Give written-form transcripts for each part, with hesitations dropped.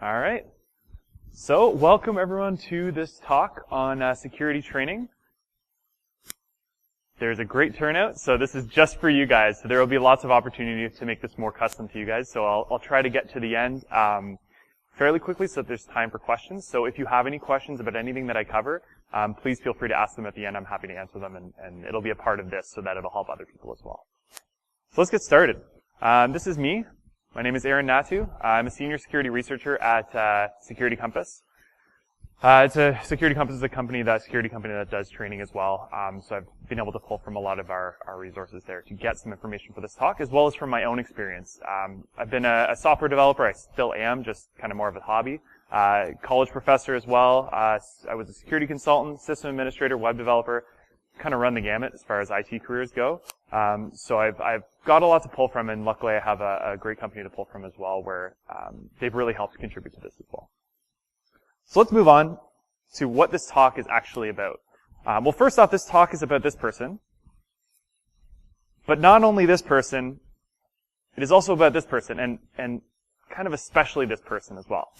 All right. So, welcome everyone to this talk on security training. There's a great turnout, so this is just for you guys. So there will be lots of opportunity to make this more custom to you guys. So I'll try to get to the end fairly quickly so that there's time for questions. So if you have any questions about anything that I cover, please feel free to ask them at the end. I'm happy to answer them, and it'll be a part of this so that it'll help other people as well. So let's get started. This is me. My name is Hnatiw. I'm a senior security researcher at Security Compass. Security Compass is a security company that does training as well. So I've been able to pull from a lot of our resources there to get some information for this talk, as well as from my own experience. I've been a software developer. I still am, just kind of more of a hobby. College professor as well. I was a security consultant, system administrator, web developer. Kind of run the gamut as far as IT careers go. So I've got a lot to pull from, and luckily I have a great company to pull from as well, where they've really helped contribute to this as well. So let's move on to what this talk is actually about. Well, first off, this talk is about this person. But not only this person, it is also about this person, and kind of especially this person as well.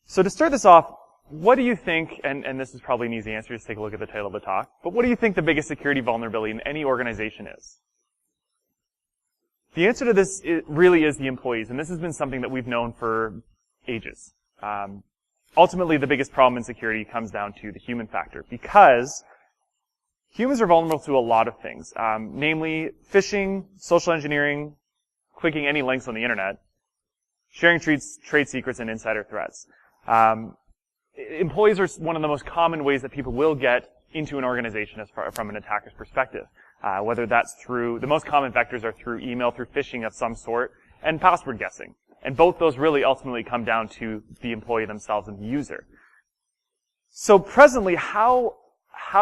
So to start this off, what do you think, and this is probably an easy answer, just take a look at the title of the talk, but what do you think the biggest security vulnerability in any organization is? The answer to this really is the employees, and this has been something that we've known for ages. Ultimately, the biggest problem in security comes down to the human factor, because humans are vulnerable to a lot of things, namely phishing, social engineering, clicking any links on the internet, sharing trade secrets, and insider threats. Employees are one of the most common ways that people will get into an organization from an attacker's perspective. Whether that's the most common vectors are through email, through phishing of some sort, and password guessing. And both those really ultimately come down to the employee themselves and the user. So presently, how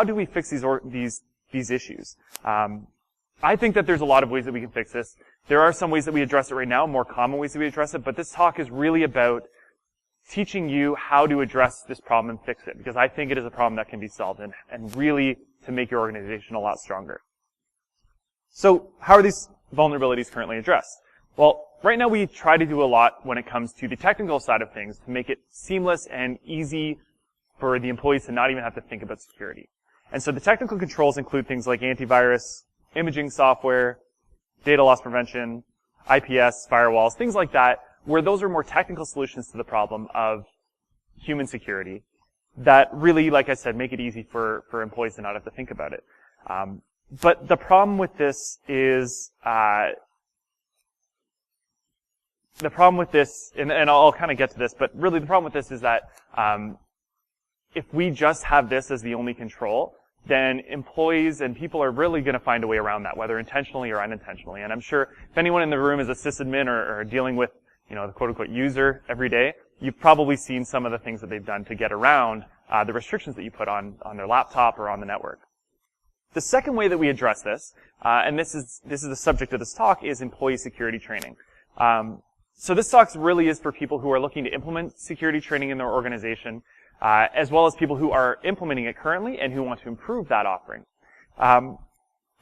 do we fix these issues? I think that there's a lot of ways that we can fix this. There are some ways that we address it right now, more common ways that we address it, but this talk is really about teaching you how to address this problem and fix it, because I think it is a problem that can be solved and really to make your organization a lot stronger. So how are these vulnerabilities currently addressed? Well, right now we try to do a lot when it comes to the technical side of things to make it seamless and easy for the employees to not even have to think about security. And so the technical controls include things like antivirus, imaging software, data loss prevention, IPS, firewalls, things like that, where those are more technical solutions to the problem of human security that really, like I said, make it easy for employees to not have to think about it. But the problem with this is, and I'll kind of get to this, but really the problem with this is that if we just have this as the only control, then employees and people are really going to find a way around that, whether intentionally or unintentionally. And I'm sure if anyone in the room is a sysadmin or dealing with the quote-unquote user every day, you've probably seen some of the things that they've done to get around the restrictions that you put on their laptop or on the network. The second way that we address this, and this is the subject of this talk, is employee security training. So this talk really is for people who are looking to implement security training in their organization, as well as people who are implementing it currently and who want to improve that offering. And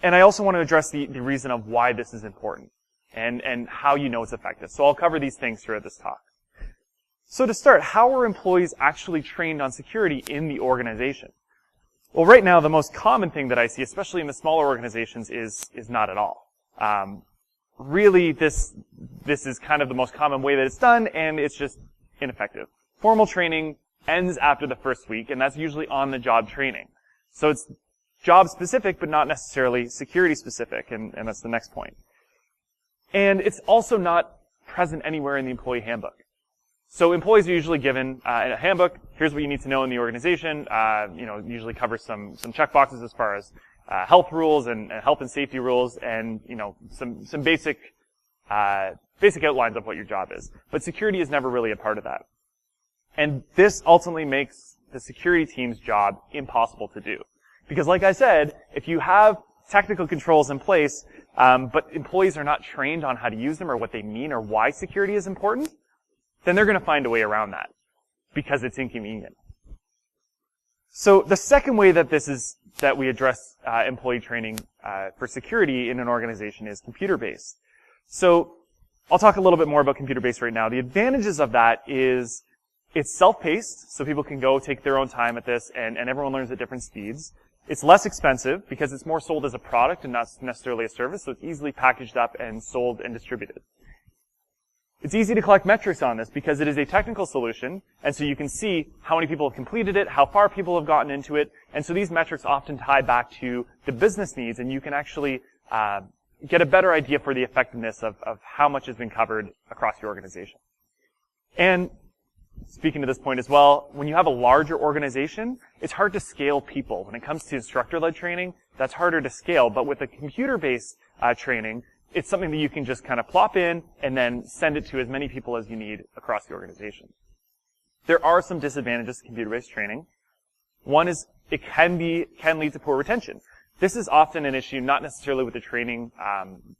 I also want to address the reason of why this is important. And how you know it's effective. So I'll cover these things throughout this talk. So to start, how are employees actually trained on security in the organization? Well, right now, the most common thing that I see, especially in the smaller organizations, is not at all. Really, this is kind of the most common way that it's done, and it's just ineffective. Formal training ends after the first week, and that's usually on-the-job training. So it's job-specific, but not necessarily security-specific, and that's the next point. And it's also not present anywhere in the employee handbook. So employees are usually given a handbook. Here's what you need to know in the organization. Usually covers some checkboxes as far as health rules and health and safety rules, and some basic outlines of what your job is. But security is never really a part of that. And this ultimately makes the security team's job impossible to do, because, like I said, if you have technical controls in place, but employees are not trained on how to use them or what they mean or why security is important, then they're going to find a way around that because it's inconvenient. So the second way that we address employee training for security in an organization is computer-based. So I'll talk a little bit more about computer-based right now. The advantages of that is it's self-paced, so people can go take their own time at this, and everyone learns at different speeds. It's less expensive because it's more sold as a product and not necessarily a service, so it's easily packaged up and sold and distributed. It's easy to collect metrics on this because it is a technical solution, and so you can see how many people have completed it, how far people have gotten into it, and so these metrics often tie back to the business needs, and you can actually get a better idea for the effectiveness of how much has been covered across your organization. And speaking to this point as well, when you have a larger organization, it's hard to scale people. When it comes to instructor-led training, that's harder to scale, but with a computer-based training, it's something that you can just kind of plop in and then send it to as many people as you need across the organization. There are some disadvantages to computer-based training. One is it can lead to poor retention. This is often an issue, not necessarily with the training,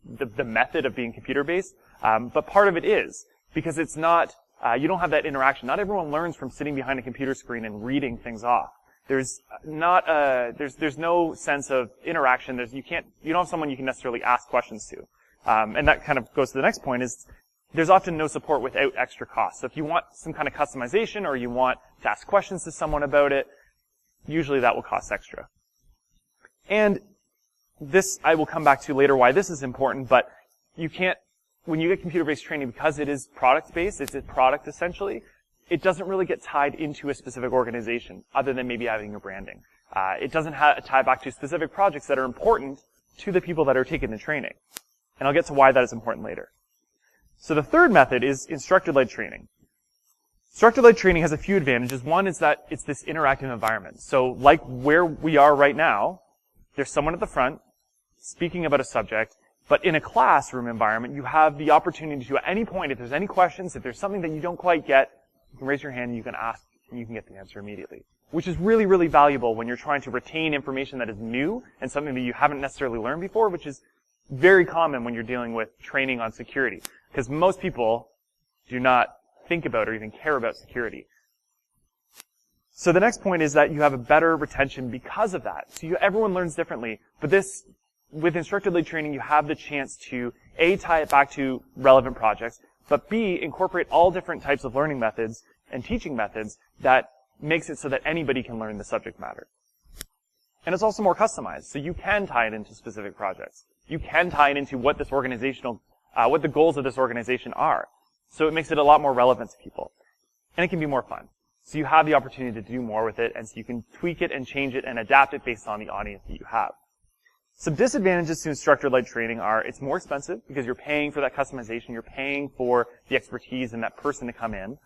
the method of being computer-based, but part of it is because it's not, you don't have that interaction. Not everyone learns from sitting behind a computer screen and reading things off. There's no sense of interaction. You don't have someone you can necessarily ask questions to. And that kind of goes to the next point is there's often no support without extra cost. So if you want some kind of customization or you want to ask questions to someone about it, usually that will cost extra. And this I will come back to later why this is important, but you can't, when you get computer-based training, because it is product-based, it's a product essentially, it doesn't really get tied into a specific organization other than maybe having your branding. It doesn't tie back to specific projects that are important to the people that are taking the training. And I'll get to why that is important later. So the third method is instructor-led training. Instructor-led training has a few advantages. One is that it's this interactive environment. So like where we are right now, there's someone at the front speaking about a subject, but in a classroom environment, you have the opportunity to, at any point, if there's any questions, if there's something that you don't quite get, you can raise your hand and you can ask, and you can get the answer immediately. Which is really, really valuable when you're trying to retain information that is new and something that you haven't necessarily learned before, which is very common when you're dealing with training on security. Because most people do not think about or even care about security. So the next point is that you have a better retention because of that. So everyone learns differently, but with instructor-led training, you have the chance to, A, tie it back to relevant projects, but B, incorporate all different types of learning methods and teaching methods that makes it so that anybody can learn the subject matter. And it's also more customized, so you can tie it into specific projects. You can tie it into what what the goals of this organization are. So it makes it a lot more relevant to people. And it can be more fun. So you have the opportunity to do more with it, and so you can tweak it and change it and adapt it based on the audience that you have. Some disadvantages to instructor-led training are it's more expensive because you're paying for that customization, you're paying for the expertise and that person to come in.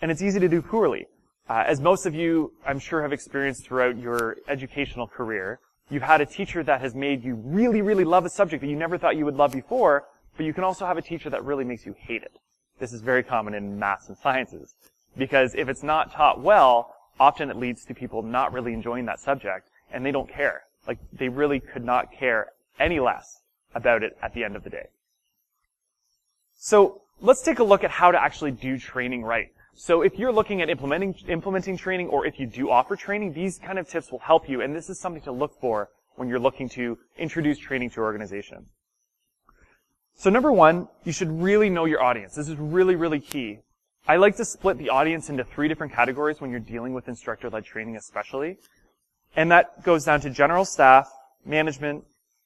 And it's easy to do poorly. As most of you, I'm sure, have experienced throughout your educational career, you've had a teacher that has made you really, really love a subject that you never thought you would love before, but you can also have a teacher that really makes you hate it. This is very common in maths and sciences. Because if it's not taught well, often it leads to people not really enjoying that subject, and they don't care. Like, they really could not care any less about it at the end of the day. So, let's take a look at how to actually do training right. So if you're looking at implementing training, or if you do offer training, these kind of tips will help you, and this is something to look for when you're looking to introduce training to your organization. So number one, you should really know your audience. This is really, really key. I like to split the audience into 3 different categories when you're dealing with instructor-led training especially. And that goes down to general staff, management,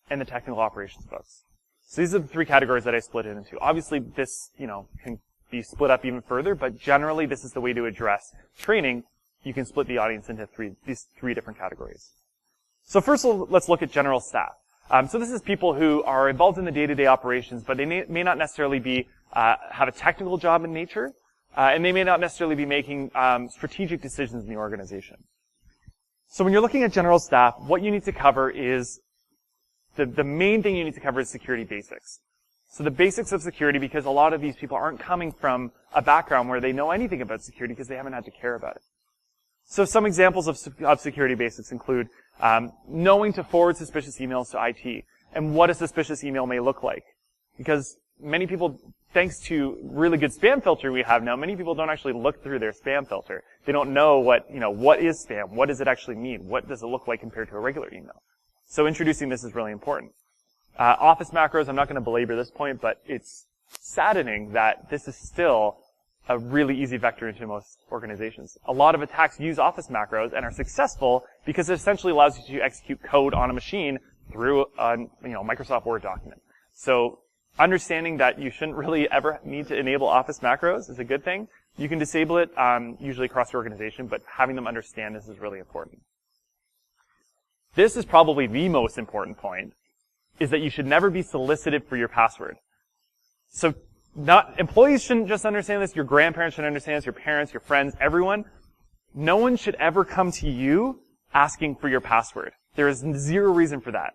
and the technical operations folks. So these are the 3 categories that I split it into. Obviously this, can be split up even further, but generally this is the way to address training. You can split the audience into these 3 different categories. So first let's look at general staff. So this is people who are involved in the day-to-day operations, but they may not necessarily have a technical job in nature, and they may not necessarily be making strategic decisions in the organization. So when you're looking at general staff, what you need to cover is, the main thing you need to cover is security basics. So the basics of security, because a lot of these people aren't coming from a background where they know anything about security because they haven't had to care about it. So some examples of security basics include knowing to forward suspicious emails to IT and what a suspicious email may look like. Because many people, thanks to really good spam filter we have now, many people don't actually look through their spam filter. They don't know what is spam? What does it actually mean? What does it look like compared to a regular email? So introducing this is really important. Office macros, I'm not going to belabor this point, but it's saddening that this is still a really easy vector into most organizations. A lot of attacks use Office macros and are successful because it essentially allows you to execute code on a machine through a Microsoft Word document. So understanding that you shouldn't really ever need to enable Office macros is a good thing. You can disable it usually across your organization, but having them understand this is really important. This is probably the most important point, is that you should never be solicited for your password. So employees shouldn't just understand this, your grandparents should understand this, your parents, your friends, everyone. No one should ever come to you asking for your password. There is zero reason for that.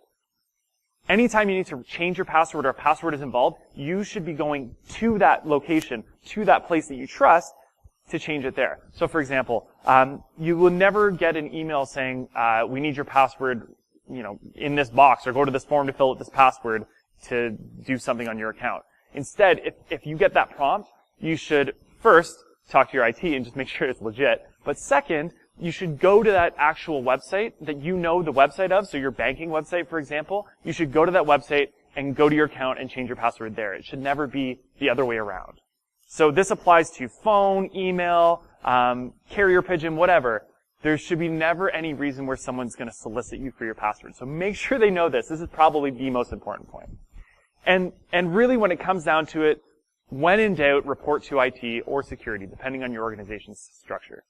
Anytime you need to change your password or a password is involved, you should be going to that location, to that place that you trust, to change it there. So for example, you will never get an email saying, we need your password, in this box, or go to this form to fill out this password to do something on your account. Instead, if you get that prompt, you should first talk to your IT and just make sure it's legit. But second, you should go to that actual website that you know the website of, so your banking website, for example. You should go to that website and go to your account and change your password there. It should never be the other way around. So this applies to phone, email, carrier pigeon, whatever. There should be never any reason where someone's going to solicit you for your password. So make sure they know this. This is probably the most important point. And really when it comes down to it, when in doubt, report to IT or security, depending on your organization's structure.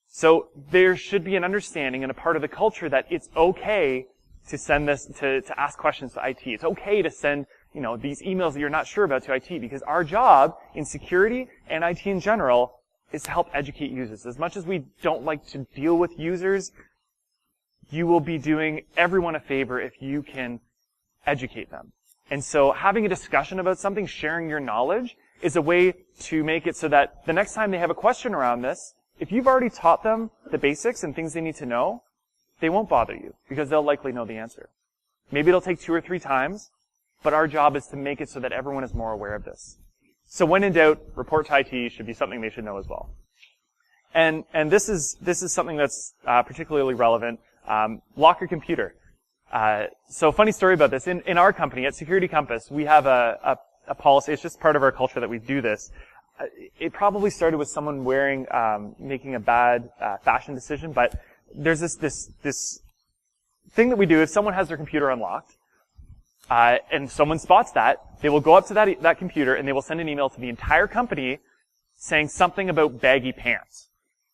So there should be an understanding and a part of the culture that it's okay to send this, to ask questions to IT. It's okay to send, these emails that you're not sure about to IT, because our job in security and IT in general is to help educate users. As much as we don't like to deal with users, you will be doing everyone a favor if you can educate them. And so having a discussion about something, sharing your knowledge, is a way to make it so that the next time they have a question around this, if you've already taught them the basics and things they need to know, they won't bother you, because they'll likely know the answer. Maybe it'll take 2 or 3 times, but our job is to make it so that everyone is more aware of this. So when in doubt, report to IT should be something they should know as well. And this is something that's particularly relevant. Lock your computer. So funny story about this. In our company, at Security Compass, we have a policy. It's just part of our culture that we do this. It probably started with someone making a bad fashion decision, but there's this thing that we do. If someone has their computer unlocked, and someone spots that, they will go up to that computer and they will send an email to the entire company saying something about baggy pants.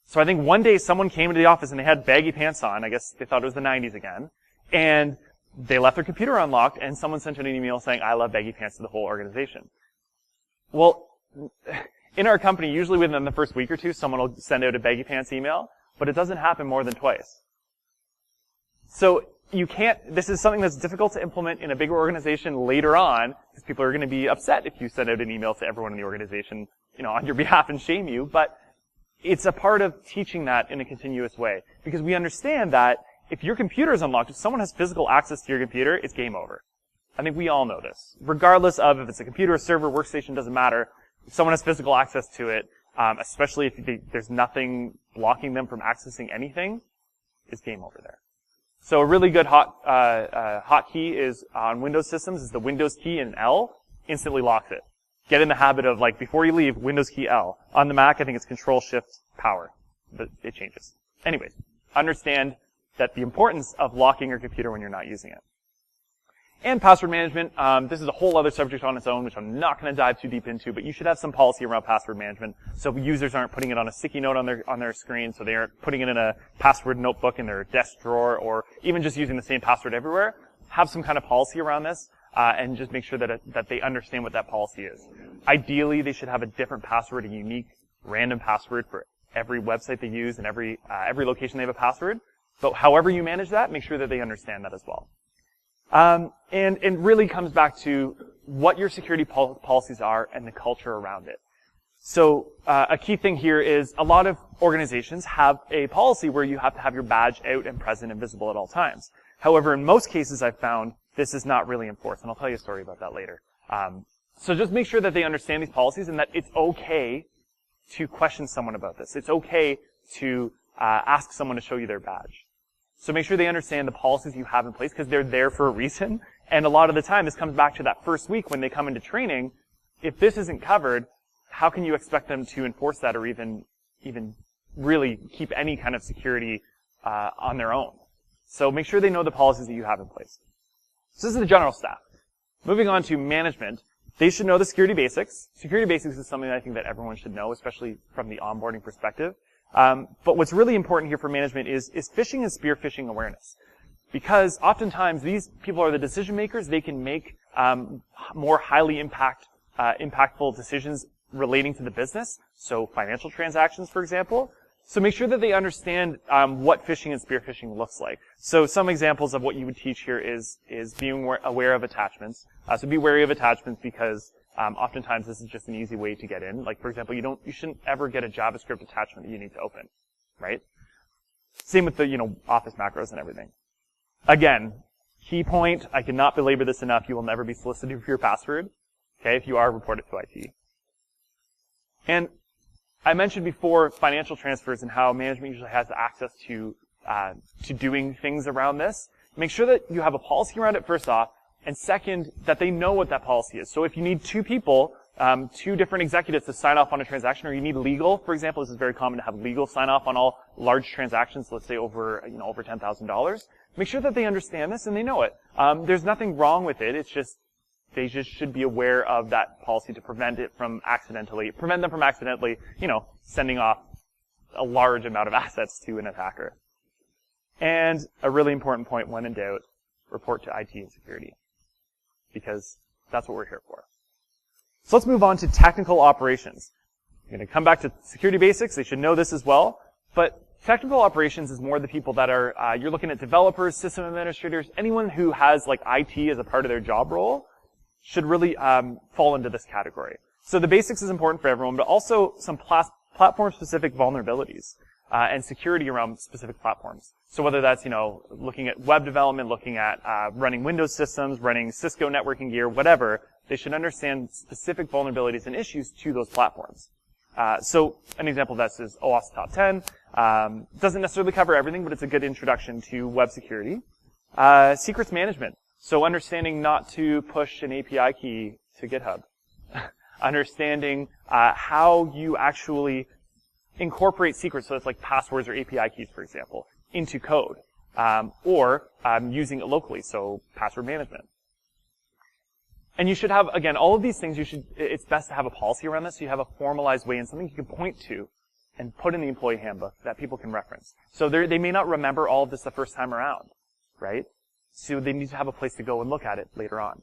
So I think one day someone came into the office and they had baggy pants on. I guess they thought it was the 90s again. And they left their computer unlocked and someone sent an email saying, I love baggy pants, to the whole organization. Well, in our company, usually within the first week or two, someone will send out a baggy pants email, but it doesn't happen more than twice. So this is something that's difficult to implement in a bigger organization later on, because people are going to be upset if you send out an email to everyone in the organization, on your behalf and shame you, but it's a part of teaching that in a continuous way, because we understand that if your computer is unlocked, if someone has physical access to your computer, it's game over. I think we all know this. Regardless of if it's a computer, server, workstation, doesn't matter. If someone has physical access to it, especially if there's nothing blocking them from accessing anything, it's game over there. So a really good hot key is on Windows systems is the Windows key and L instantly locks it. Get in the habit of, before you leave, Windows key L. On the Mac, I think it's Control-Shift-Power. But it changes. Anyways, understand that the importance of locking your computer when you're not using it. And password management, this is a whole other subject on its own, which I'm not going to dive too deep into, but you should have some policy around password management, so users aren't putting it on a sticky note on their screen, so they aren't putting it in a password notebook in their desk drawer, or even just using the same password everywhere. Have some kind of policy around this, and just make sure that they understand what that policy is. Ideally, they should have a different password, a unique, random password for every website they use and every location they have a password. But however you manage that, make sure that they understand that as well. And it really comes back to what your security policies are and the culture around it. So a key thing here is a lot of organizations have a policy where you have to have your badge out and present and visible at all times. However, in most cases I've found this is not really enforced, and I'll tell you a story about that later. So just make sure that they understand these policies and that it's okay to question someone about this. It's okay to ask someone to show you their badge. So make sure they understand the policies you have in place, because they're there for a reason. And a lot of the time, this comes back to that first week when they come into training. if this isn't covered, how can you expect them to enforce that or even really keep any kind of security on their own? So make sure they know the policies that you have in place. So this is the general staff. Moving on to management, they should know the security basics. Security basics is something that I think that everyone should know, especially from the onboarding perspective. But what's really important here for management is phishing and spear phishing awareness. Because oftentimes these people are the decision makers. They can make more highly impactful decisions relating to the business. So financial transactions, for example. So make sure that they understand what phishing and spear phishing looks like. So some examples of what you would teach here is being aware of attachments. So be wary of attachments because oftentimes this is just an easy way to get in. Like for example, you shouldn't ever get a JavaScript attachment that you need to open, right? Same with the Office macros and everything. Again, key point, I cannot belabor this enough. You will never be solicited for your password. Okay, if you are, report it to IT. And I mentioned before financial transfers and how management usually has access to doing things around this. Make sure that you have a policy around it first off, and second, that they know what that policy is. So if you need two people, two different executives to sign off on a transaction, or you need legal, for example, this is very common to have legal sign off on all large transactions, let's say over $10,000. Make sure that they understand this and they know it. There's nothing wrong with it. It's just they just should be aware of that policy to prevent them from accidentally, sending off a large amount of assets to an attacker. And a really important point, when in doubt, report to IT and security. Because that's what we're here for. So let's move on to technical operations. I'm going to come back to security basics. They should know this as well. But technical operations is more the people that are, you're looking at developers, system administrators, anyone who has like IT as a part of their job role should really fall into this category. So the basics is important for everyone, but also some platform-specific vulnerabilities and security around specific platforms. So whether that's, looking at web development, looking at running Windows systems, running Cisco networking gear, whatever, they should understand specific vulnerabilities and issues to those platforms. So an example of this is OWASP Top 10. Doesn't necessarily cover everything, but it's a good introduction to web security. Secrets management. So understanding not to push an API key to GitHub. Understanding how you actually incorporate secrets, so it's like passwords or API keys, for example, into code. Or using it locally, so password management. And you should have, again, all of these things, it's best to have a policy around this, so you have a formalized way and something you can point to and put in the employee handbook that people can reference. So they may not remember all of this the first time around, right? So they need to have a place to go and look at it later on.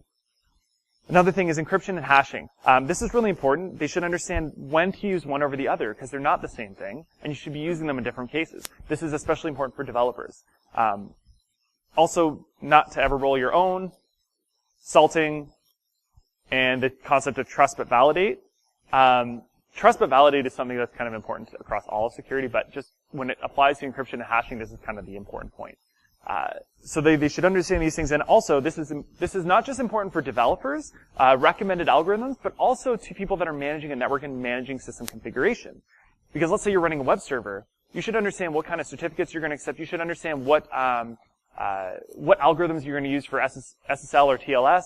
Another thing is encryption and hashing. This is really important. They should understand when to use one over the other because they're not the same thing, and you should be using them in different cases. This is especially important for developers. Also, not to ever roll your own, salting, and the concept of trust but validate. Trust but validate is something that's kind of important across all of security, but just when it applies to encryption and hashing, this is kind of the important point. So they should understand these things, and also this is not just important for developers, recommended algorithms, but also to people that are managing a network and managing system configuration. Because let's say you're running a web server, you should understand what kind of certificates you're going to accept. You should understand what algorithms you're going to use for SSL or TLS.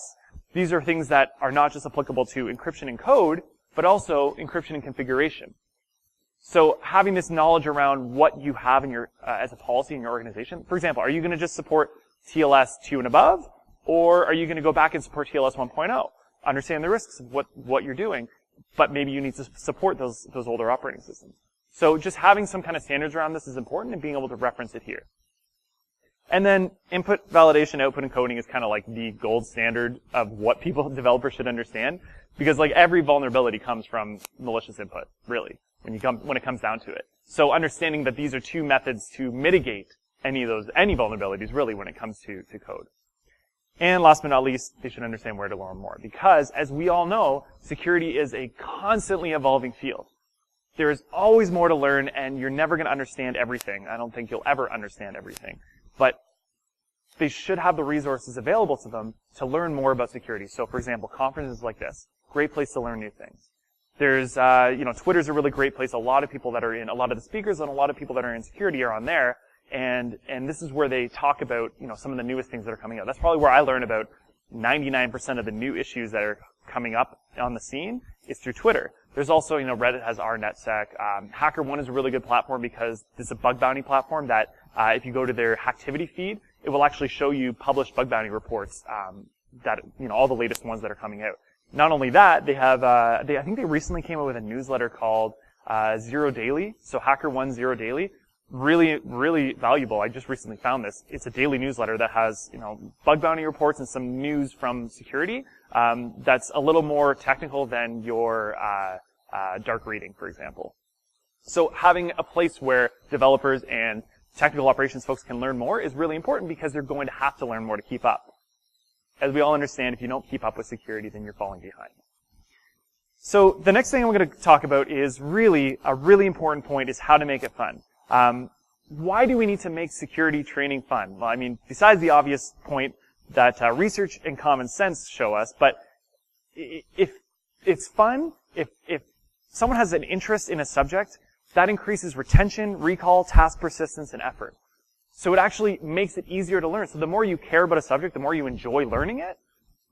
These are things that are not just applicable to encryption and code, but also encryption and configuration. So having this knowledge around what you have in your as a policy in your organization. For example, are you going to just support TLS 2 and above, or are you going to go back and support TLS 1.0? Understand the risks of what you're doing, but maybe you need to support those older operating systems. So just having some kind of standards around this is important and being able to reference it here. And then input, validation, output, and coding is kind of like the gold standard of what developers should understand, because like every vulnerability comes from malicious input, really, when it comes down to it. So understanding that these are two methods to mitigate any vulnerabilities, really, when it comes to code. And last but not least, they should understand where to learn more, because as we all know, security is a constantly evolving field. There is always more to learn, and you're never going to understand everything. I don't think you'll ever understand everything. But they should have the resources available to them to learn more about security. So, for example, conferences like this, great place to learn new things. There's, Twitter's a really great place. A lot of people that are in, a lot of the speakers and a lot of people that are in security are on there. And this is where they talk about, some of the newest things that are coming out. That's probably where I learn about 99% of the new issues that are coming up on the scene is through Twitter. There's also, Reddit has rNetSec. HackerOne is a really good platform because it's a bug bounty platform that if you go to their Hnatiw feed, it will actually show you published bug bounty reports that, all the latest ones that are coming out. Not only that, they have, I think they recently came out with a newsletter called Zero Daily, so HackerOne Zero Daily. Really, really valuable. I just recently found this. It's a daily newsletter that has, bug bounty reports and some news from security that's a little more technical than your dark reading, for example. So having a place where developers and technical operations folks can learn more is really important because they're going to have to learn more to keep up. As we all understand, if you don't keep up with security, then you're falling behind. So the next thing I'm going to talk about is a really important point is how to make it fun. Why do we need to make security training fun? Well, besides the obvious point that research and common sense show us, but if it's fun, if someone has an interest in a subject, that increases retention, recall, task persistence, and effort. So it actually makes it easier to learn. So the more you care about a subject, the more you enjoy learning it,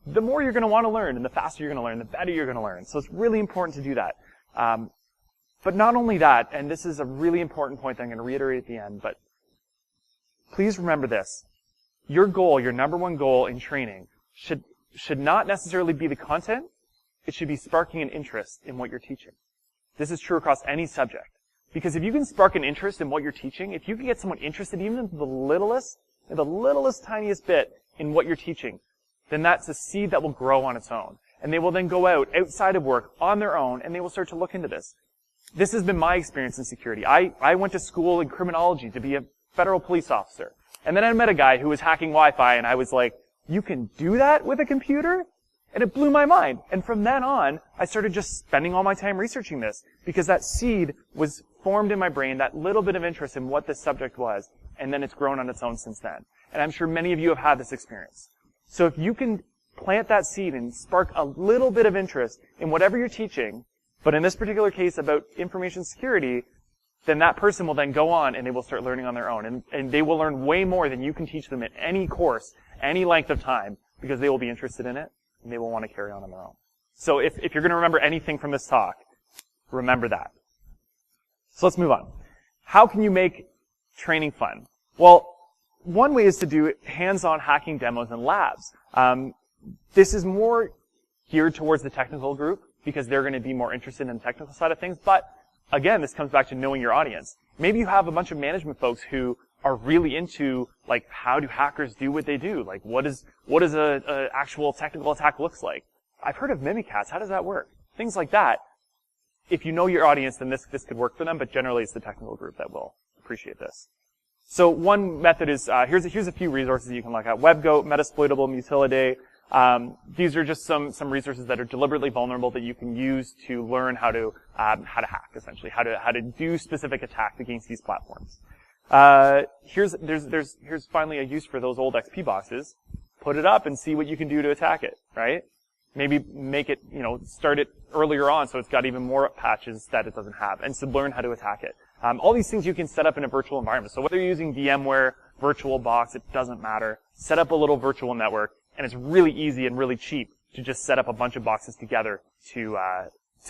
the more you're going to want to learn, and the faster you're going to learn, the better you're going to learn. So it's really important to do that. But not only that, and this is a really important point that I'm going to reiterate at the end, but please remember this. Your goal, your number one goal in training should not necessarily be the content. It should be sparking an interest in what you're teaching. This is true across any subject. Because if you can spark an interest in what you're teaching, if you can get someone interested even in the littlest tiniest bit in what you're teaching, then that's a seed that will grow on its own. And they will then go out outside of work on their own, and they will start to look into this. This has been my experience in security. I went to school in criminology to be a federal police officer. And then I met a guy who was hacking Wi-Fi, and I was like, you can do that with a computer? And it blew my mind. And from then on, I started just spending all my time researching this, because that seed was formed in my brain, that little bit of interest in what this subject was, and then it's grown on its own since then. And I'm sure many of you have had this experience. So if you can plant that seed and spark a little bit of interest in whatever you're teaching, but in this particular case about information security, then that person will then go on and they will start learning on their own. And they will learn way more than you can teach them in any course, any length of time, because they will be interested in it and they will want to carry on their own. So if you're going to remember anything from this talk, remember that. So let's move on. How can you make training fun? Well, one way is to do hands-on hacking demos and labs. This is more geared towards the technical group because they're going to be more interested in the technical side of things. But again, this comes back to knowing your audience. Maybe you have a bunch of management folks who are really into, like, how do hackers do what they do? Like, what does a actual technical attack looks like? I've heard of Mimikatz. How does that work? Things like that. If you know your audience, then this could work for them, but generally it's the technical group that will appreciate this. So one method is, here's a few resources you can look at. WebGoat, Metasploitable, Mutilidae. These are just some resources that are deliberately vulnerable that you can use to learn how to hack, essentially, how to do specific attacks against these platforms. Here's finally a use for those old XP boxes. Put it up and see what you can do to attack it, right? Maybe make it, start it earlier on so it's got even more patches that it doesn't have, and so learn how to attack it. All these things you can set up in a virtual environment. So whether you're using VMware, VirtualBox, it doesn't matter. Set up a little virtual network, and it's really easy and really cheap to just set up a bunch of boxes together to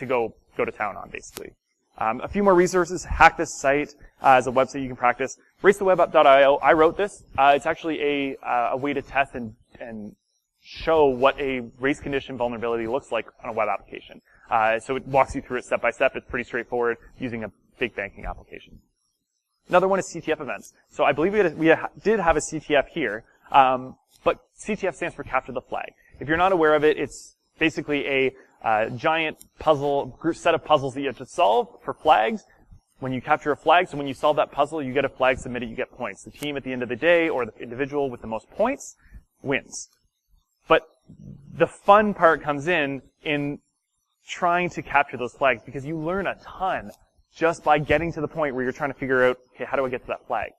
go to town on, basically. A few more resources. Hack This Site as a website you can practice. RaceTheWebUp.io. I wrote this. It's actually a way to test and show what a race condition vulnerability looks like on a web application. So it walks you through it step by step. It's pretty straightforward using a big banking application. Another one is CTF events. So I believe we did have a CTF here, but CTF stands for Capture the Flag. If you're not aware of it, it's basically a giant set of puzzles that you have to solve for flags. When you capture a flag, so when you solve that puzzle, you get a flag submitted, you get points. The team at the end of the day, or the individual with the most points, wins. But the fun part comes in trying to capture those flags, because you learn a ton just by getting to the point where you're trying to figure out, okay, how do I get to that flag?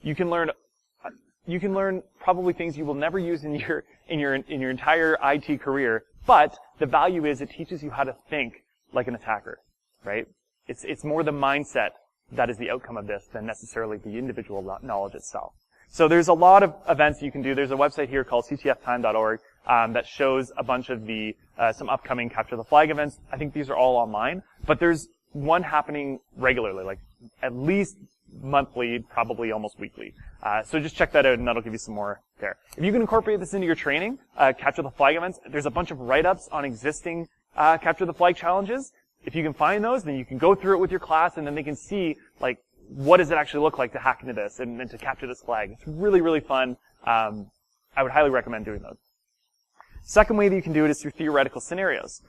You can learn probably things you will never use in your entire IT career, but the value is it teaches you how to think like an attacker, right? It's more the mindset that is the outcome of this than necessarily the individual knowledge itself. So there's a lot of events you can do. There's a website here called ctftime.org. that shows a bunch of the some upcoming capture the flag events. I think these are all online, but there's one happening regularly, like at least monthly, probably almost weekly. So just check that out, and that'll give you some more there. If you can incorporate this into your training, capture the flag events, there's a bunch of write-ups on existing capture the flag challenges. If you can find those, then you can go through it with your class, and then they can see, like, what does it actually look like to hack into this and to capture this flag. It's really, really fun. I would highly recommend doing those. Second way that you can do it is through theoretical scenarios.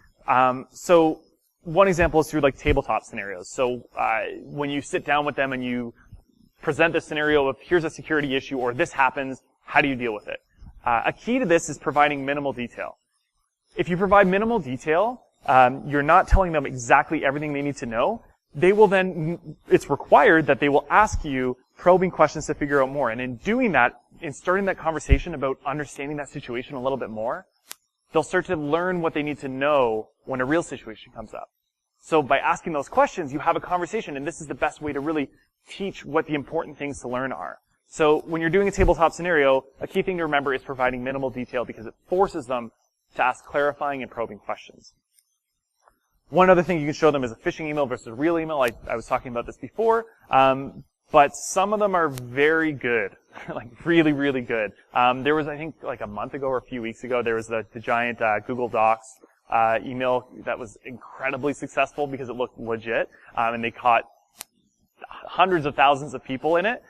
So one example is through like tabletop scenarios. So when you sit down with them and you present the scenario of here's a security issue or this happens, how do you deal with it? A key to this is providing minimal detail. If you provide minimal detail, you're not telling them exactly everything they need to know. They will then, it's required that they will ask you probing questions to figure out more. And in doing that, in starting that conversation about understanding that situation a little bit more, they'll start to learn what they need to know when a real situation comes up. So by asking those questions, you have a conversation, and this is the best way to really teach what the important things to learn are. So when you're doing a tabletop scenario, a key thing to remember is providing minimal detail because it forces them to ask clarifying and probing questions. One other thing you can show them is a phishing email versus a real email. I was talking about this before, but some of them are very good, like really, really good. There was, I think, like a month ago or a few weeks ago, there was the giant Google Docs email that was incredibly successful because it looked legit, and they caught hundreds of thousands of people in it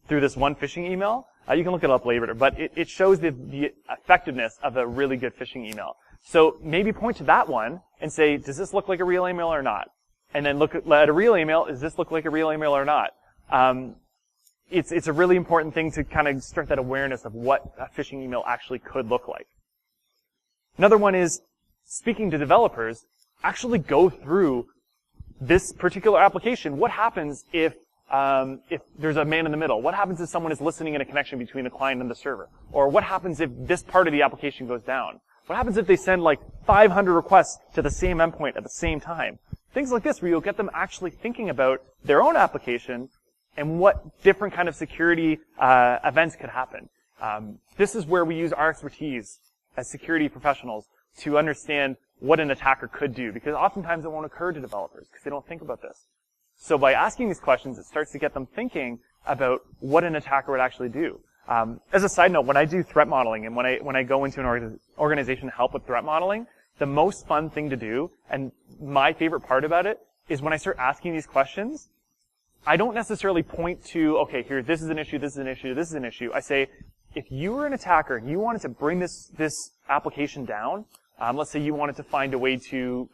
through this one phishing email. You can look it up later, but it shows the effectiveness of a really good phishing email. So maybe point to that one and say, does this look like a real email or not? And then look at a real email, does this look like a real email or not? It's a really important thing to kind of start that awareness of what a phishing email actually could look like. Another one is, speaking to developers, actually go through this particular application. What happens if there's a man in the middle? What happens if someone is listening in a connection between the client and the server? Or what happens if this part of the application goes down? What happens if they send like 500 requests to the same endpoint at the same time? Things like this where you'll get them actually thinking about their own application and what different kind of security events could happen. This is where we use our expertise as security professionals to understand what an attacker could do, because oftentimes it won't occur to developers because they don't think about this. So by asking these questions, it starts to get them thinking about what an attacker would actually do. As a side note, when I do threat modeling and when I go into an organization to help with threat modeling, the most fun thing to do, and my favorite part about it, is when I start asking these questions, I don't necessarily point to, okay, here, this is an issue, this is an issue, this is an issue. I say, if you were an attacker and you wanted to bring this application down, let's say you wanted to find a way to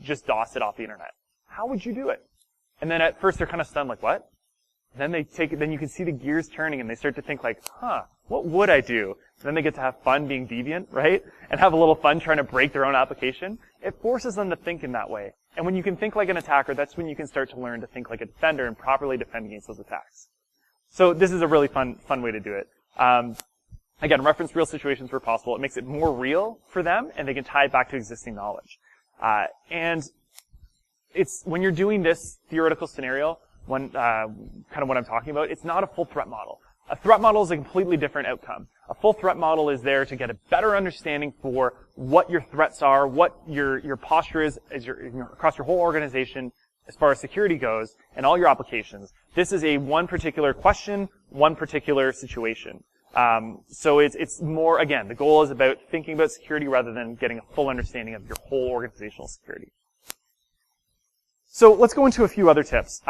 just DOS it off the internet, how would you do it? And then at first they're kind of stunned, like, what? Then then you can see the gears turning and they start to think like, what would I do? And then they get to have fun being deviant, right? And have a little fun trying to break their own application. It forces them to think in that way. And when you can think like an attacker, that's when you can start to learn to think like a defender and properly defend against those attacks. So this is a really fun way to do it. Again, reference real situations where possible. It makes it more real for them and they can tie it back to existing knowledge. And it's, when you're doing this theoretical scenario, kind of what I'm talking about, it's not a full threat model. A threat model is a completely different outcome. A full threat model is there to get a better understanding for what your threats are, what your posture is across your whole organization as far as security goes, and all your applications. This is a one particular question, one particular situation. So it's more, again, the goal is about thinking about security rather than getting a full understanding of your whole organizational security. So let's go into a few other tips.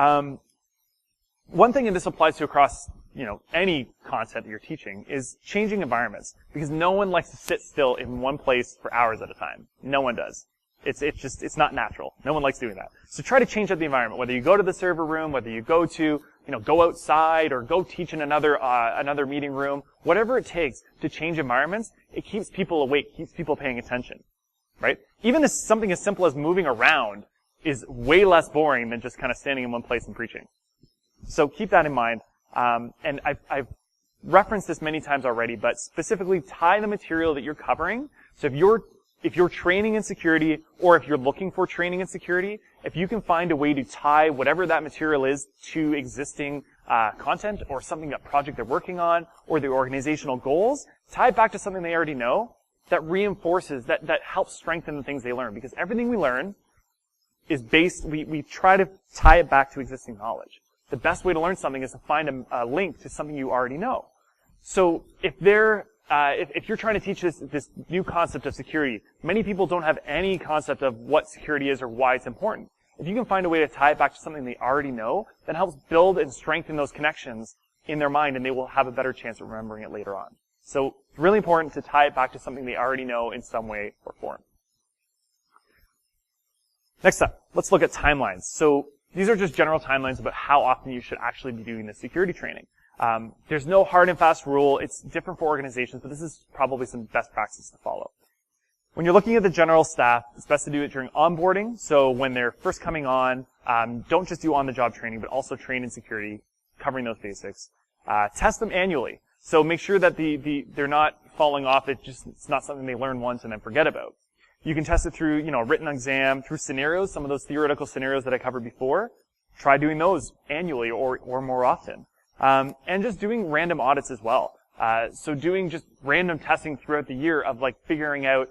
One thing, and this applies to across, any content that you're teaching, is changing environments. Because no one likes to sit still in one place for hours at a time. No one does. It's not natural. No one likes doing that. So try to change up the environment. Whether you go to the server room, whether you go to, go outside or go teach in another meeting room, whatever it takes to change environments, it keeps people awake, keeps people paying attention. Right? Even something as simple as moving around is way less boring than just kind of standing in one place and preaching. So keep that in mind. And I've referenced this many times already, but specifically tie the material that you're covering. So if you're training in security, or if you're looking for training in security, if you can find a way to tie whatever that material is to existing content or something, a project they're working on, or their organizational goals, tie it back to something they already know, that reinforces, that helps strengthen the things they learn. Because everything we learn is based, we try to tie it back to existing knowledge. The best way to learn something is to find a link to something you already know. So if you're trying to teach this new concept of security, many people don't have any concept of what security is or why it's important. If you can find a way to tie it back to something they already know, that helps build and strengthen those connections in their mind, and they will have a better chance of remembering it later on. So it's really important to tie it back to something they already know in some way or form. Next up, let's look at timelines. So these are just general timelines about how often you should actually be doing this security training. There's no hard and fast rule. It's different for organizations, but this is probably some best practices to follow. When you're looking at the general staff, it's best to do it during onboarding. So when they're first coming on, don't just do on-the-job training, but also train in security, covering those basics. Test them annually. So make sure that they're not falling off. It's not something they learn once and then forget about. You can test it through, a written exam, through scenarios, some of those theoretical scenarios that I covered before. Try doing those annually or more often. And just doing random audits as well. So doing just random testing throughout the year of figuring out,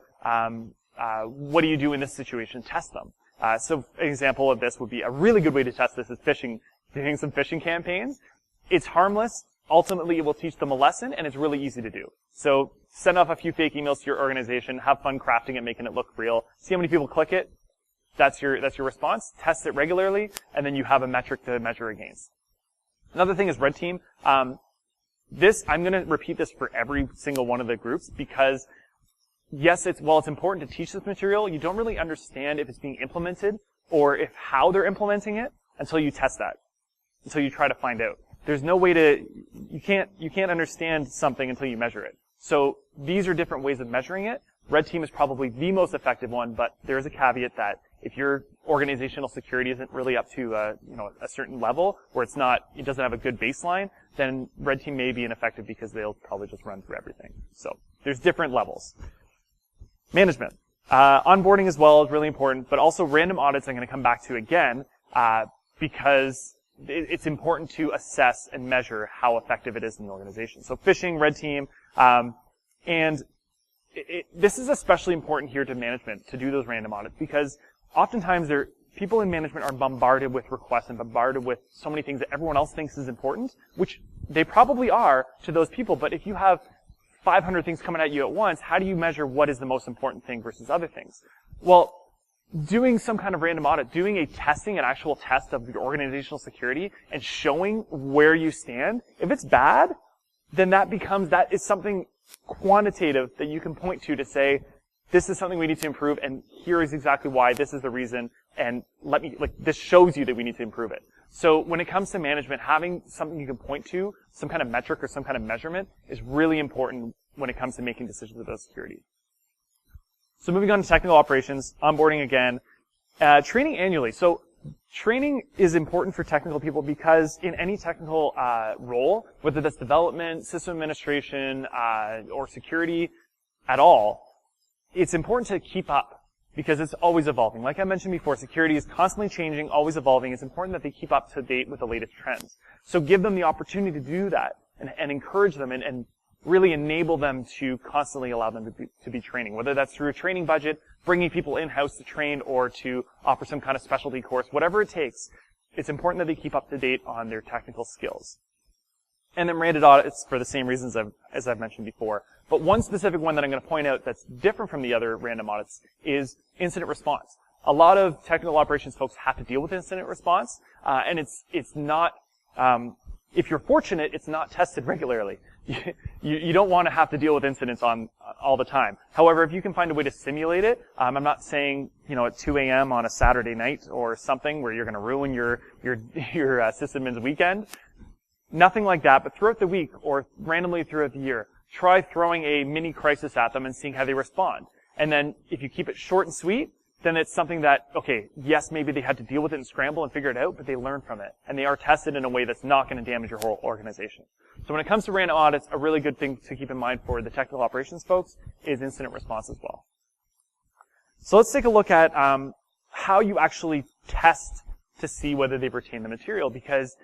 what do you do in this situation? Test them. So an example of this would be a really good way to test this is phishing, doing some phishing campaigns. It's harmless. Ultimately, it will teach them a lesson, and it's really easy to do. So send off a few fake emails to your organization, have fun crafting it, making it look real. See how many people click it. That's your response. Test it regularly, and then you have a metric to measure against. Another thing is red team. I'm going to repeat this for every single one of the groups because, yes, while it's important to teach this material, you don't really understand if it's being implemented or how they're implementing it until you test that, until you try to find out. There's no way you can't understand something until you measure it. So these are different ways of measuring it. Red team is probably the most effective one, but there is a caveat that if your organizational security isn't really up to a certain level, or it doesn't have a good baseline, then red team may be ineffective because they'll probably just run through everything. So there's different levels. Management. Onboarding as well is really important, but also random audits I'm going to come back to again, because it's important to assess and measure how effective it is in the organization. So phishing, red team, and this is especially important here to management to do those random audits because oftentimes people in management are bombarded with requests and bombarded with so many things that everyone else thinks is important, which they probably are to those people. But if you have 500 things coming at you at once, how do you measure what is the most important thing versus other things? Well, doing some kind of random audit, doing an actual test of your organizational security and showing where you stand, if it's bad, then that is something quantitative that you can point to say, this is something we need to improve, and here is exactly why, this is the reason, and this shows you that we need to improve it. So when it comes to management, having something you can point to, some kind of metric or some kind of measurement, is really important when it comes to making decisions about security. So moving on to technical operations, onboarding again, training annually. So training is important for technical people because in any technical role, whether that's development, system administration, or security at all, it's important to keep up because it's always evolving. Like I mentioned before, security is constantly changing, always evolving. It's important that they keep up to date with the latest trends. So give them the opportunity to do that and encourage them and really enable them to constantly allow them to be training, whether that's through a training budget, bringing people in-house to train, or to offer some kind of specialty course, whatever it takes. It's important that they keep up to date on their technical skills. And then random audits for the same reasons as I've mentioned before. But one specific one that I'm going to point out that's different from the other random audits is incident response. A lot of technical operations folks have to deal with incident response, and it's not, if you're fortunate, it's not tested regularly. You don't want to have to deal with incidents all the time. However, if you can find a way to simulate it, I'm not saying, at 2 a.m. on a Saturday night or something where you're going to ruin your sysadmin's weekend. Nothing like that, but throughout the week or randomly throughout the year, try throwing a mini crisis at them and seeing how they respond. And then if you keep it short and sweet, then it's something that, okay, yes, maybe they had to deal with it and scramble and figure it out, but they learned from it. And they are tested in a way that's not going to damage your whole organization. So when it comes to random audits, a really good thing to keep in mind for the technical operations folks is incident response as well. So let's take a look at how you actually test to see whether they've retained the material, because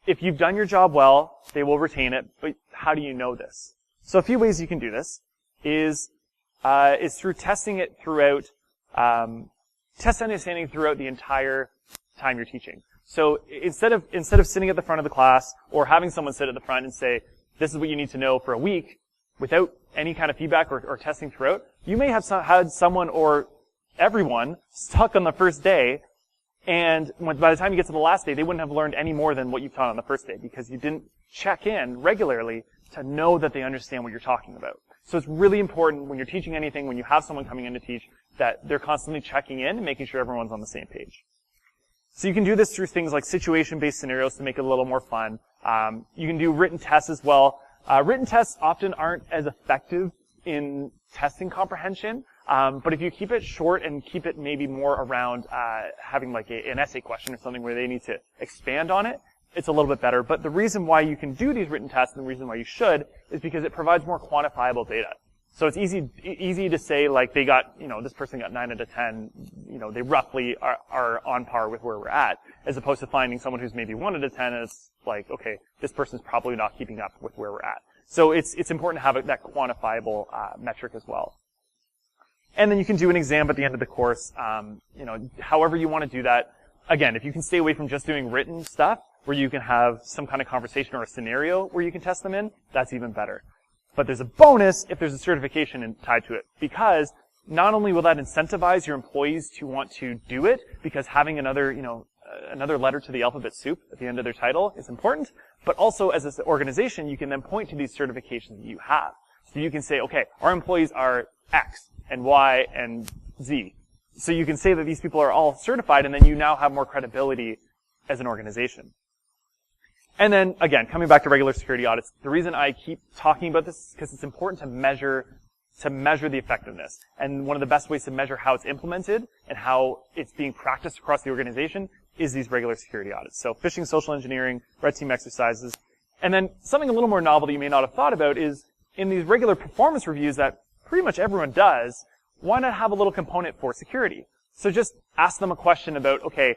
if you've done your job well, they will retain it, but how do you know this? So a few ways you can do this is is through testing it throughout, test understanding throughout the entire time you're teaching. So instead of sitting at the front of the class or having someone sit at the front and say, this is what you need to know for a week, without any kind of feedback or testing throughout, you may have had someone or everyone stuck on the first day, and by the time you get to the last day, they wouldn't have learned any more than what you've taught on the first day because you didn't check in regularly to know that they understand what you're talking about. So it's really important when you're teaching anything, when you have someone coming in to teach, that they're constantly checking in and making sure everyone's on the same page. So you can do this through things like situation-based scenarios to make it a little more fun. You can do written tests as well. Written tests often aren't as effective in testing comprehension, but if you keep it short and keep it maybe more around having like an essay question or something where they need to expand on it, it's a little bit better. But the reason why you can do these written tests and the reason why you should is because it provides more quantifiable data. So it's easy to say like they got, this person got 9 out of 10, they roughly are on par with where we're at, as opposed to finding someone who's maybe 1 out of 10 and it's like, okay, this person's probably not keeping up with where we're at. So it's important to have that quantifiable metric as well. And then you can do an exam at the end of the course, however you want to do that. Again, if you can stay away from just doing written stuff, where you can have some kind of conversation or a scenario where you can test them in, that's even better. But there's a bonus if there's a certification tied to it, because not only will that incentivize your employees to want to do it, because having another letter to the alphabet soup at the end of their title is important, but also as an organization, you can then point to these certifications that you have. So you can say, okay, our employees are X and Y and Z. So you can say that these people are all certified, and then you now have more credibility as an organization. And then, again, coming back to regular security audits, the reason I keep talking about this is because it's important to measure the effectiveness. And one of the best ways to measure how it's implemented and how it's being practiced across the organization is these regular security audits. So phishing, social engineering, red team exercises. And then something a little more novel that you may not have thought about is in these regular performance reviews that pretty much everyone does, why not have a little component for security? So just ask them a question about, okay,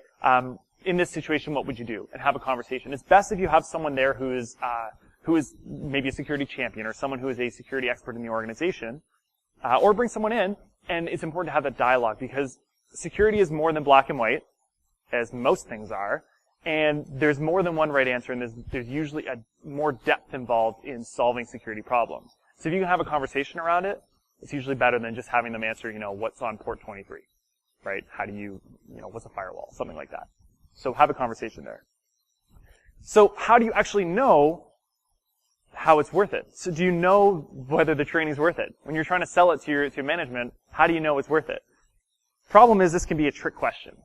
in this situation, what would you do? And have a conversation. It's best if you have someone there who is maybe a security champion or someone who is a security expert in the organization, or bring someone in, and it's important to have that dialogue because security is more than black and white, as most things are, and there's more than one right answer, and there's usually a more depth involved in solving security problems. So if you can have a conversation around it, it's usually better than just having them answer, what's on port 23, right? How do you, what's a firewall? Something like that. So have a conversation there. So how do you actually know how it's worth it? So do you know whether the training's worth it? When you're trying to sell it to your management, how do you know it's worth it? Problem is this can be a trick question.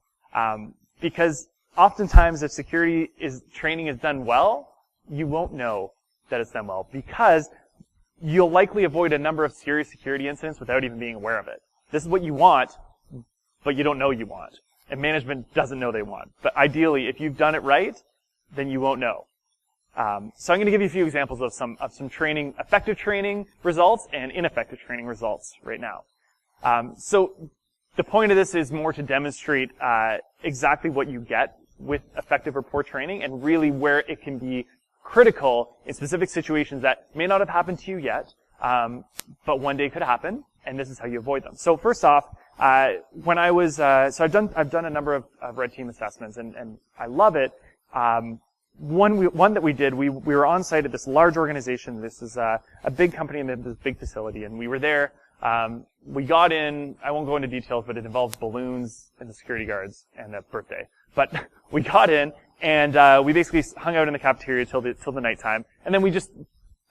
Because oftentimes if security training is done well, you won't know that it's done well because you'll likely avoid a number of serious security incidents without even being aware of it. This is what you want, but you don't know you want. And management doesn't know they want. But ideally, if you've done it right, then you won't know. So I'm going to give you a few examples of some training, effective training results and ineffective training results right now. So the point of this is more to demonstrate exactly what you get with effective or poor training and really where it can be critical in specific situations that may not have happened to you yet, but one day could happen, and this is how you avoid them. So first off, when I was, I've done a number of red team assessments, and I love it. One that we did, we were on site at this large organization. This is a big company and this big facility, and we were there. We got in. I won't go into details, but it involved balloons and the security guards and a birthday. But we got in, and we basically hung out in the cafeteria till the nighttime, and then we just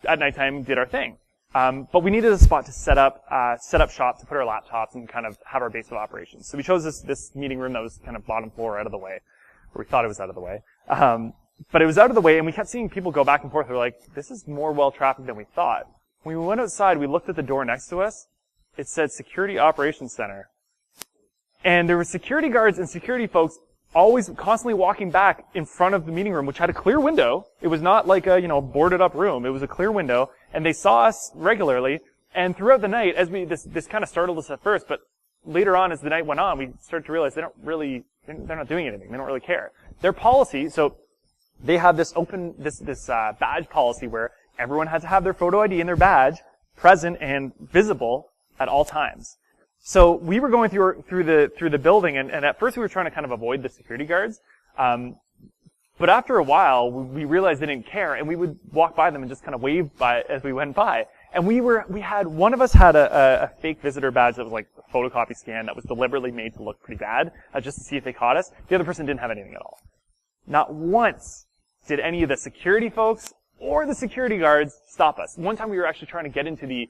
at nighttime did our thing. But we needed a spot to set up shop, to put our laptops and kind of have our base of operations. So we chose this meeting room that was kind of bottom floor out of the way, or we thought it was out of the way. But it was out of the way, and we kept seeing people go back and forth. We're like, this is more well-trafficked than we thought. When we went outside, we looked at the door next to us. It said Security Operations Center. And there were security guards and security folks always constantly walking back in front of the meeting room, which had a clear window. It was not like a, boarded up room. It was a clear window. And they saw us regularly. And throughout the night, this kind of startled us at first, but later on as the night went on, we started to realize they're not doing anything. They don't really care. Their policy, so they have this badge policy where everyone had to have their photo ID and their badge present and visible at all times. So we were going through the building, and at first we were trying to kind of avoid the security guards. But after a while, we realized they didn't care, and we would walk by them and just kind of wave by as we went by. And one of us had a fake visitor badge that was like a photocopy scan that was deliberately made to look pretty bad, just to see if they caught us. The other person didn't have anything at all. Not once did any of the security folks or the security guards stop us. One time we were actually trying to get into we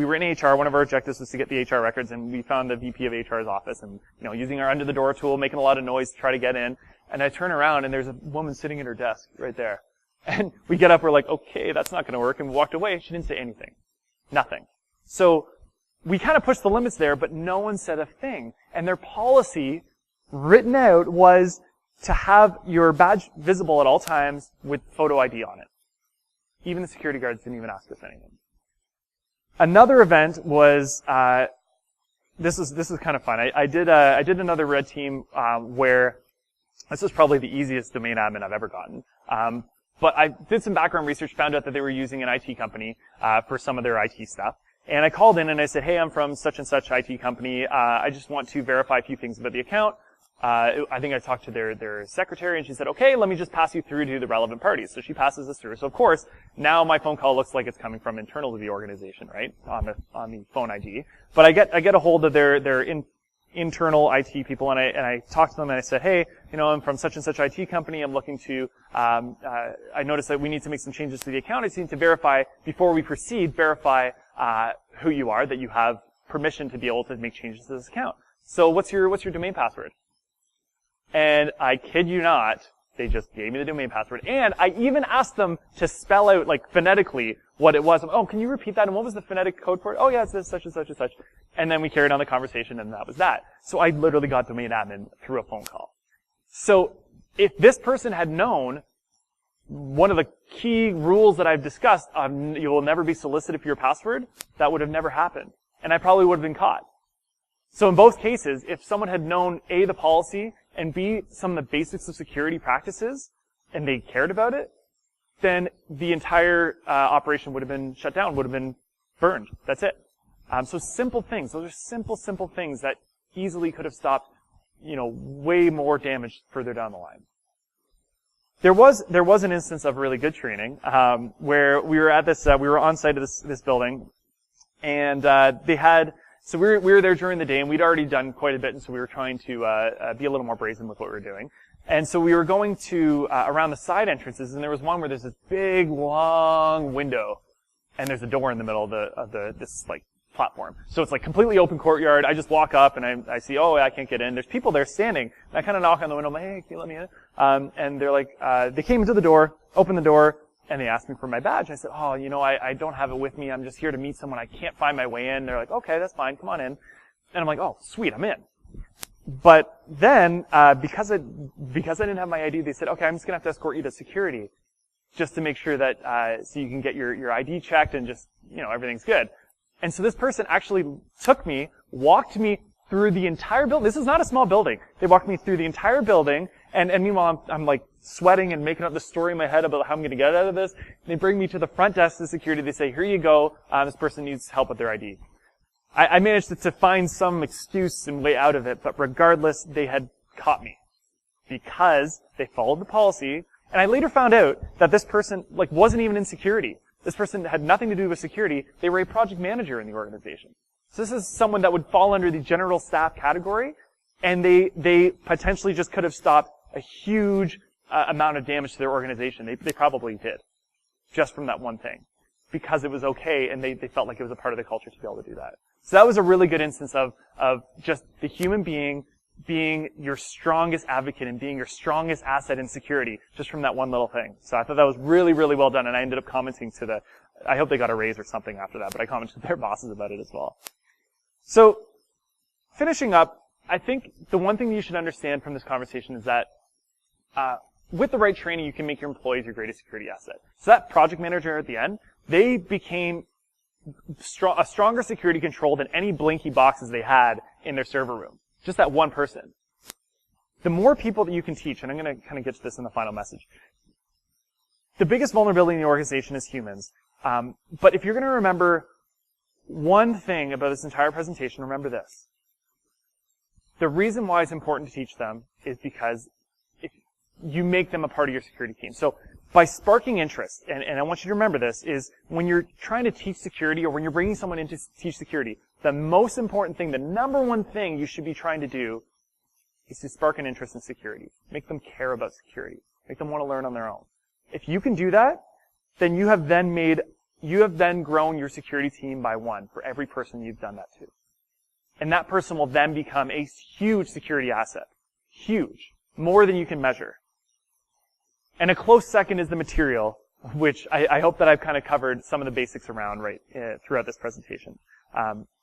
were in HR, one of our objectives was to get the HR records, and we found the VP of HR's office, and, using our under the door tool, making a lot of noise to try to get in. And I turn around, and there's a woman sitting at her desk right there. And we get up, we're like, okay, that's not gonna work, and we walked away. She didn't say anything. Nothing. So, we kind of pushed the limits there, but no one said a thing. And their policy, written out, was to have your badge visible at all times with photo ID on it. Even the security guards didn't even ask us anything. Another event was, this is kind of fun. I did another red team, where this was probably the easiest domain admin I've ever gotten. But I did some background research, found out that they were using an IT company, for some of their IT stuff. And I called in and I said, hey, I'm from such and such IT company. I just want to verify a few things about the account. I think I talked to their secretary, and she said, okay, let me just pass you through to the relevant parties. So she passes us through. So of course, now my phone call looks like it's coming from internal to the organization, right? On the phone ID. But I get a hold of their internal IT people, and I talked to them and I said, hey, I'm from such and such IT company. I'm looking to, I noticed that we need to make some changes to the account. I just need to verify, before we proceed, verify, who you are, that you have permission to be able to make changes to this account. So what's your domain password? And I kid you not, they just gave me the domain password. And I even asked them to spell out, like, phonetically what it was. Oh, can you repeat that? And what was the phonetic code for it? Oh, yeah, it's this, such and such and such. And then we carried on the conversation, and that was that. So I literally got domain admin through a phone call. So if this person had known one of the key rules that I've discussed, you will never be solicited for your password, that would have never happened. And I probably would have been caught. So in both cases, if someone had known A, the policy, and B, some of the basics of security practices, and they cared about it, then the entire operation would have been shut down, would have been burned. That's it. So simple things. Those are simple things that easily could have stopped, way more damage further down the line. There was an instance of really good training, where we were at we were on site of this building, and so we were there during the day, and we'd already done quite a bit, and so we were trying to be a little more brazen with what we were doing. And so we were going to around the side entrances, and there was one where there's this big, long window, and there's a door in the middle of this platform. So it's like completely open courtyard. I just walk up, and I see, oh, I can't get in. There's people there standing. And I kind of knock on the window. I'm like, hey, can you let me in? And they're like, they came into the door, opened the door, and they asked me for my badge. I said, oh, I don't have it with me. I'm just here to meet someone. I can't find my way in. They're like, okay, that's fine. Come on in. And I'm like, oh, sweet, I'm in. But then, because I didn't have my ID, they said, okay, I'm just gonna have to escort you to security, just to make sure that, so you can get your ID checked and just, everything's good. And so this person actually took me, walked me through the entire building. This is not a small building. They walked me through the entire building, and meanwhile I'm like sweating and making up the story in my head about how I'm gonna get out of this. They bring me to the front desk of security. They say, here you go. This person needs help with their ID. I managed to find some excuse and way out of it, but regardless, they had caught me. Because they followed the policy, and I later found out that this person, wasn't even in security. This person had nothing to do with security. They were a project manager in the organization. So this is someone that would fall under the general staff category, and they potentially just could have stopped a huge amount of damage to their organization. They probably did. Just from that one thing. Because it was okay, and they felt like it was a part of the culture to be able to do that. So that was a really good instance of just the human being your strongest advocate and being your strongest asset in security, just from that one little thing. So I thought that was really, really well done, and I ended up commenting to I hope they got a raise or something after that, but I commented to their bosses about it as well. So, finishing up, I think the one thing you should understand from this conversation is that, with the right training, you can make your employees your greatest security asset. So that project manager at the end, they became a stronger security control than any blinky boxes they had in their server room. Just that one person. The more people that you can teach, and I'm going to kind of get to this in the final message, the biggest vulnerability in the organization is humans. But if you're going to remember one thing about this entire presentation, remember this. The reason why it's important to teach them is because if you make them a part of your security team. So by sparking interest, and I want you to remember this, is when you're trying to teach security or when you're bringing someone in to teach security, the most important thing, the number one thing you should be trying to do is to spark an interest in security. Make them care about security. Make them want to learn on their own. If you can do that, then you have then grown your security team by one for every person you've done that to. And that person will then become a huge security asset. Huge. More than you can measure. And a close second is the material, which I hope that I've kind of covered some of the basics around throughout this presentation.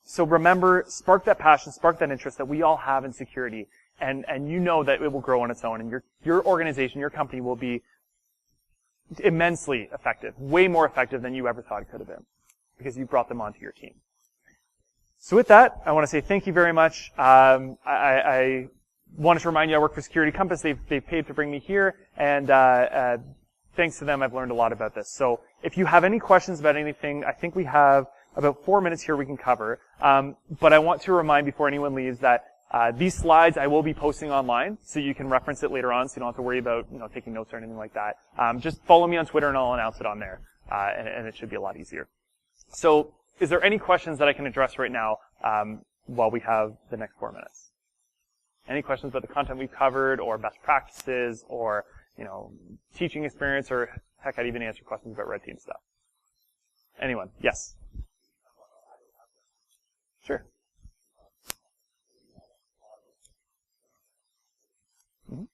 So remember, spark that passion, spark that interest that we all have in security, and you know that it will grow on its own, and your organization, your company will be immensely effective, way more effective than you ever thought it could have been, because you brought them onto your team. So with that, I want to say thank you very much. I wanted to remind you I work for Security Compass. They've paid to bring me here, and thanks to them, I've learned a lot about this. So if you have any questions about anything, I think we have about 4 minutes here we can cover. But I want to remind before anyone leaves that these slides I will be posting online, so you can reference it later on, so you don't have to worry about taking notes or anything like that. Just follow me on Twitter, and I'll announce it on there, and it should be a lot easier. So, is there any questions that I can address right now while we have the next 4 minutes? Any questions about the content we've covered, or best practices, or teaching experience, or heck, I'd even answer questions about red team stuff. Anyone? Yes. Sure. Mm-hmm.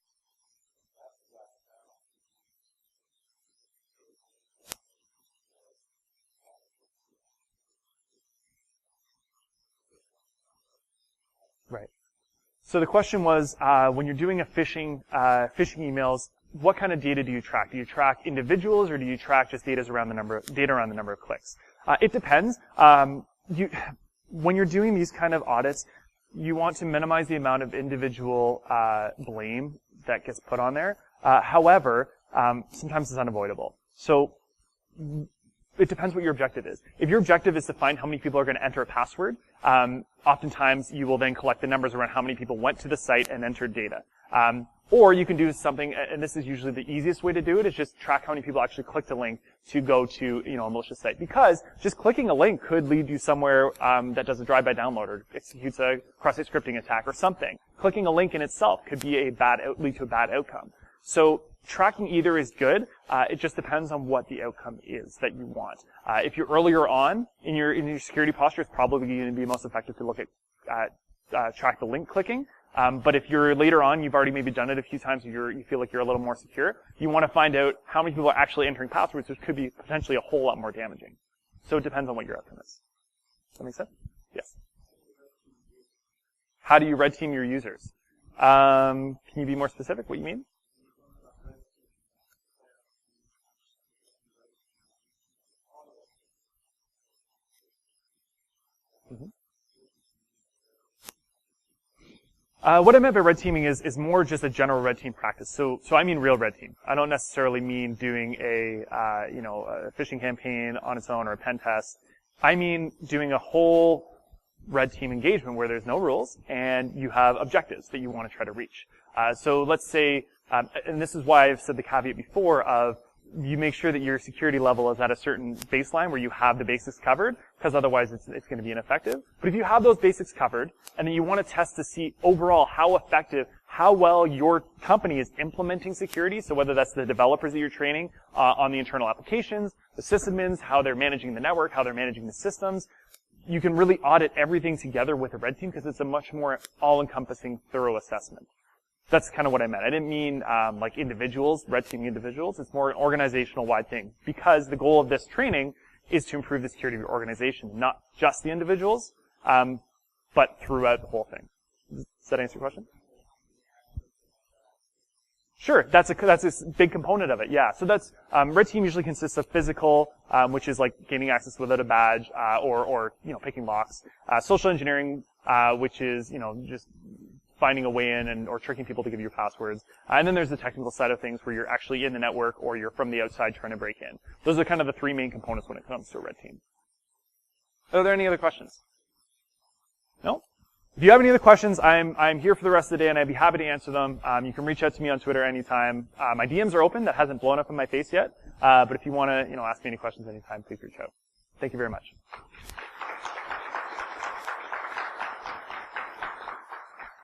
Right. So the question was, when you're doing a phishing emails, what kind of data do you track? Do you track individuals, or do you track just data around the number of clicks? It depends. When you're doing these kind of audits, you want to minimize the amount of individual blame that gets put on there. However, sometimes it's unavoidable. So it depends what your objective is. If your objective is to find how many people are going to enter a password, oftentimes you will then collect the numbers around how many people went to the site and entered data. Or you can do something, and this is usually the easiest way to do it, is just track how many people actually clicked a link to go to, a malicious site. Because just clicking a link could lead you somewhere that does a drive-by download or executes a cross-site scripting attack or something. Clicking a link in itself could be lead to a bad outcome. So tracking either is good. It just depends on what the outcome is that you want. If you're earlier on in your security posture, it's probably going to be most effective to look at track the link clicking. But if you're later on, you've already maybe done it a few times, you feel like you're a little more secure, you want to find out how many people are actually entering passwords, which could be potentially a whole lot more damaging. So it depends on what your outcome is. Does that make sense? Yes. How do you red team your users? Can you be more specific what you mean? Mm-hmm. What I meant by red teaming is more just a general red team practice. So I mean real red team. I don't necessarily mean doing a phishing campaign on its own or a pen test. I mean doing a whole red team engagement where there's no rules and you have objectives that you want to try to reach. So let's say, and this is why I've said the caveat before of you make sure that your security level is at a certain baseline where you have the basics covered, because otherwise it's going to be ineffective. But if you have those basics covered, and then you want to test to see overall how effective, how well your company is implementing security, so whether that's the developers that you're training on the internal applications, the sysadmins, how they're managing the network, how they're managing the systems, you can really audit everything together with a red team because it's a much more all-encompassing, thorough assessment. That's kind of what I meant. I didn't mean like individuals, red teaming individuals. It's more an organizational-wide thing because the goal of this training is to improve the security of your organization, not just the individuals, but throughout the whole thing. Does that answer your question? Sure, that's a big component of it. Yeah, so that's red team usually consists of physical, which is like gaining access without a badge, or picking locks. Social engineering, which is just finding a way in or tricking people to give you passwords. And then there's the technical side of things where you're actually in the network or you're from the outside trying to break in. Those are kind of the three main components when it comes to a red team. Are there any other questions? No? If you have any other questions, I'm here for the rest of the day, and I'd be happy to answer them. You can reach out to me on Twitter anytime. My DMs are open. That hasn't blown up in my face yet. But if you want to, ask me any questions anytime, please reach out. Thank you very much.